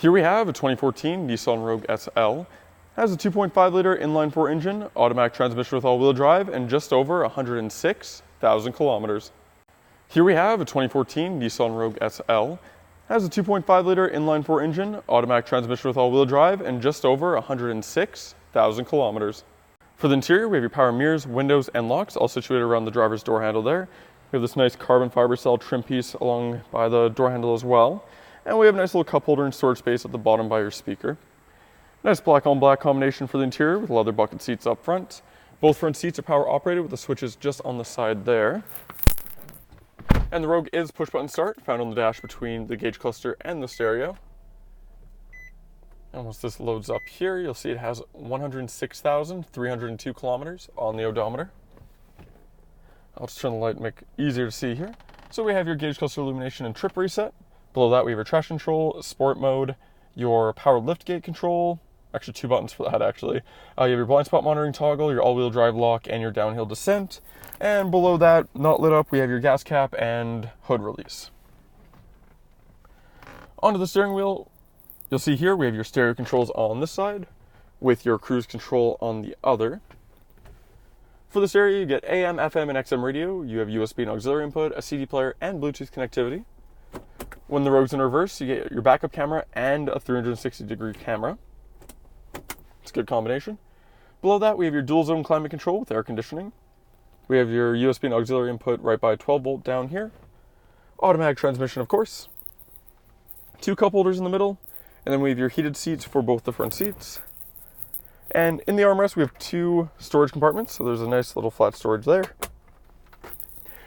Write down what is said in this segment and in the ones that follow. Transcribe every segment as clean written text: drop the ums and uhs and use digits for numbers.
Here we have a 2014 Nissan Rogue SL. Has a 2.5 liter inline-4 engine, automatic transmission with all-wheel drive, and just over 106,000 kilometers. Here we have a 2014 Nissan Rogue SL. Has a 2.5 liter inline-4 engine, automatic transmission with all-wheel drive, and just over 106,000 kilometers. For the interior, we have your power mirrors, windows, and locks, all situated around the driver's door handle there. We have this nice carbon fiber cell trim piece along by the door handle as well. And we have a nice little cup holder and storage space at the bottom by your speaker. Nice black on black combination for the interior with leather bucket seats up front. Both front seats are power operated with the switches just on the side there. And the Rogue is push button start, found on the dash between the gauge cluster and the stereo. And once this loads up here, you'll see it has 106,302 kilometers on the odometer. I'll just turn the light and make it easier to see here. So we have your gauge cluster illumination and trip reset. Below that, we have your traction control, sport mode, your power lift gate control, actually 2 buttons for that actually. You have your blind spot monitoring toggle, your all-wheel drive lock, and your downhill descent. And below that, not lit up, we have your gas cap and hood release. Onto the steering wheel, you'll see here we have your stereo controls on this side with your cruise control on the other. For the stereo, you get AM, FM, and XM radio. You have USB and auxiliary input, a CD player, and Bluetooth connectivity. When the Rogue's in reverse, you get your backup camera and a 360-degree camera. It's a good combination. Below that, we have your dual zone climate control with air conditioning. We have your USB and auxiliary input right by 12 volt down here. Automatic transmission, of course. 2 cup holders in the middle. And then we have your heated seats for both the front seats. And in the armrest, we have 2 storage compartments. So there's a nice little flat storage there.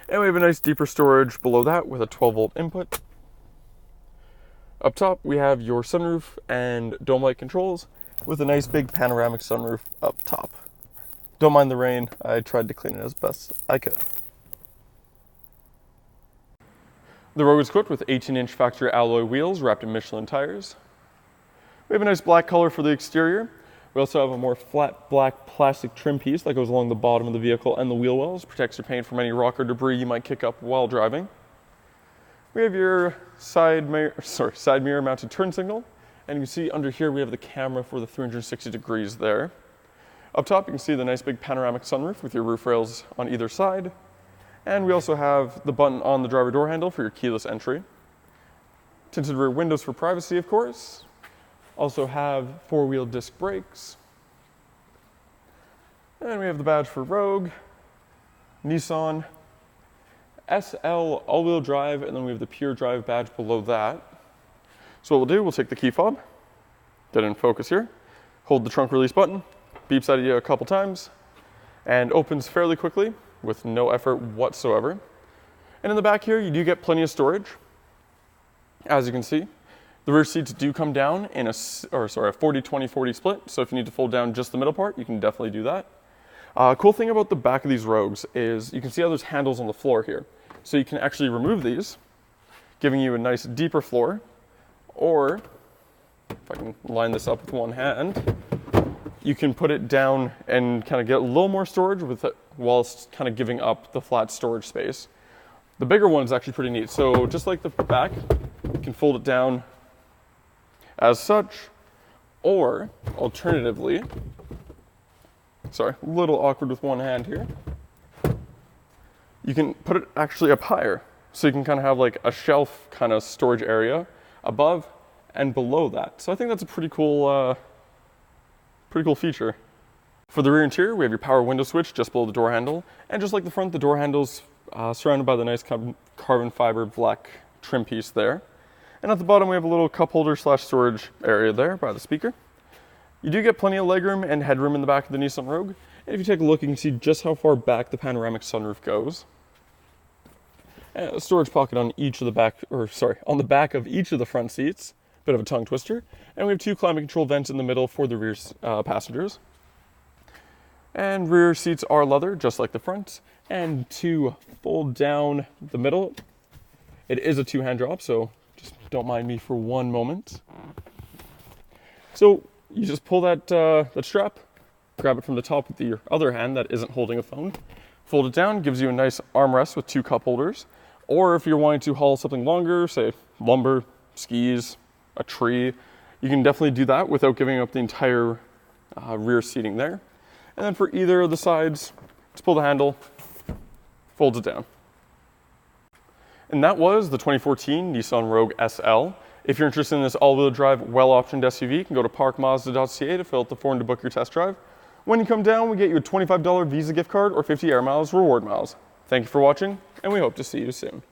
And we have a nice deeper storage below that with a 12 volt input. Up top, we have your sunroof and dome light controls with a nice big panoramic sunroof up top. Don't mind the rain, I tried to clean it as best I could. The Rogue is equipped with 18-inch factory alloy wheels wrapped in Michelin tires. We have a nice black color for the exterior. We also have a more flat black plastic trim piece that goes along the bottom of the vehicle and the wheel wells, protects your paint from any rock or debris you might kick up while driving. We have your side mirror mounted turn signal, and you can see under here we have the camera for the 360 degrees there. Up top you can see the nice big panoramic sunroof with your roof rails on either side, and we also have the button on the driver door handle for your keyless entry. Tinted rear windows for privacy, of course. Also have 4-wheel disc brakes. And we have the badge for Rogue, Nissan, SL all-wheel drive, and then we have the pure drive badge below that. So what we'll do, we'll take the key fob, get it in focus here, hold the trunk release button, beeps at you a couple times, and opens fairly quickly with no effort whatsoever. And in the back here, you do get plenty of storage. As you can see, the rear seats do come down in a 40-20-40 split, so if you need to fold down just the middle part, you can definitely do that. Cool thing about the back of these Rogues is you can see how there's handles on the floor here. So you can actually remove these, giving you a nice deeper floor, or if I can line this up with one hand, you can put it down and kind of get a little more storage with it whilst kind of giving up the flat storage space. The bigger one is actually pretty neat. So just like the back, you can fold it down as such, or alternatively, sorry, a little awkward with one hand here, you can put it actually up higher. So you can kind of have like a shelf kind of storage area above and below that. So I think that's a pretty cool feature. For the rear interior, we have your power window switch just below the door handle. And just like the front, the door handle's surrounded by the nice carbon fiber black trim piece there. And at the bottom, we have a little cup holder / storage area there by the speaker. You do get plenty of legroom and headroom in the back of the Nissan Rogue. And if you take a look, you can see just how far back the panoramic sunroof goes. And a storage pocket on each of the back, on the back of each of the front seats. Bit of a tongue twister. And we have 2 climate control vents in the middle for the rear passengers. And rear seats are leather, just like the front. And to fold down the middle, it is a 2-hand drop, so just don't mind me for one moment. So you just pull that strap, grab it from the top with your other hand that isn't holding a phone, fold it down, gives you a nice armrest with 2 cup holders. Or if you're wanting to haul something longer, say lumber, skis, a tree, You can definitely do that without giving up the entire rear seating there. And then for either of the sides, just pull the handle, folds it down. And that was the 2014 Nissan Rogue SL. If you're interested in this all-wheel drive, well-optioned SUV, you can go to parkmazda.ca to fill out the form to book your test drive. When you come down, we get you a $25 Visa gift card or 50 air miles reward miles. Thank you for watching, and we hope to see you soon.